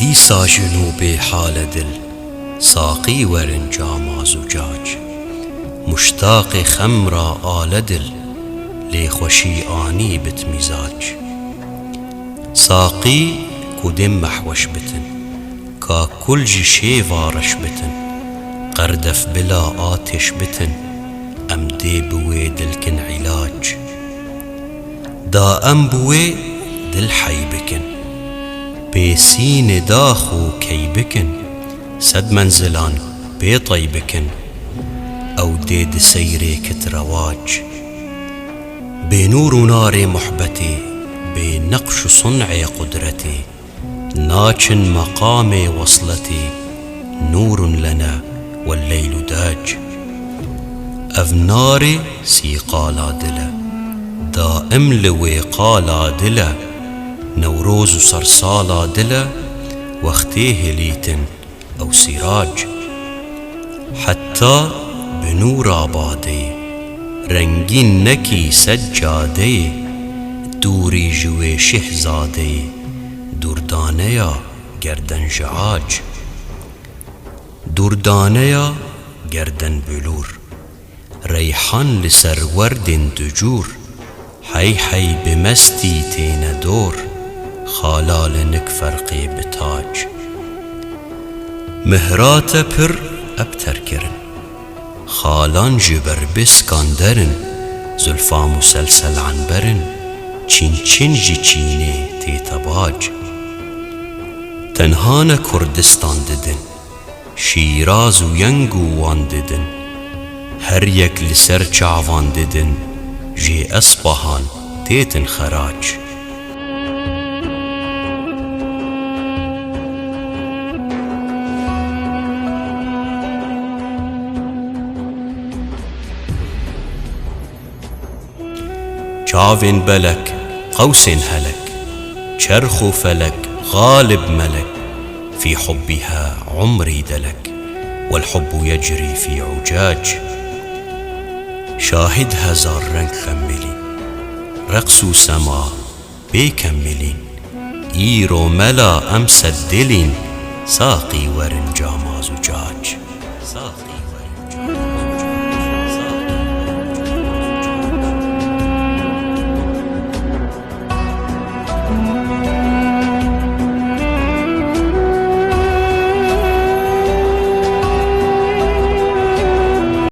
دیسا جنوب حال دل ساقی ورن جام زجاج مشتاق خمرا آل دل لی خوشی آنی بت مزاج ساقی کدم محوش بتن کا کل جی وارش بتن قردف بلا آتش بتن ام دی بوی دل کن علاج دا ام بوی دل حی بکن بسین داخو کی بکن صد منزلان بی طی بکن او دید سیری کت رواج بی نور و نار محبتی بی نقش صنع قدرتی ناچن مقام وصلتي نور لنا والليل داج اف نار سيقالا دلا دائم لوي قالا دلا نوروز صرصالا دلا واختيه ليتن او سراج حتى بنور آبادي رنگين نكي سجادي دوري جوي شهزادي دردانه گردن جعاج دردانه گردن بلور ریحان لسر ورد دجور حی حی بمستی تین دور خالال نک فرقی بتاج مهرات پر ابتر کرن خالان جبر بسکاندرن زلفا مسلسل عنبرن چین چین جی چینه تیتباج تنهان کردستان ددن شیراز و ینگو وان ددن هر یک لسر چعوان ددن جی اصبحان تیتن خراج چاوین بلک قوسین هلک چرخ و فلک غالب ملك في حبها عمري دلك والحب يجري في عجاج شاهد هزار رنگ خملين رقص سما بيكملين ايرو ملا امس الدلين ساقي ورن جاما زجاج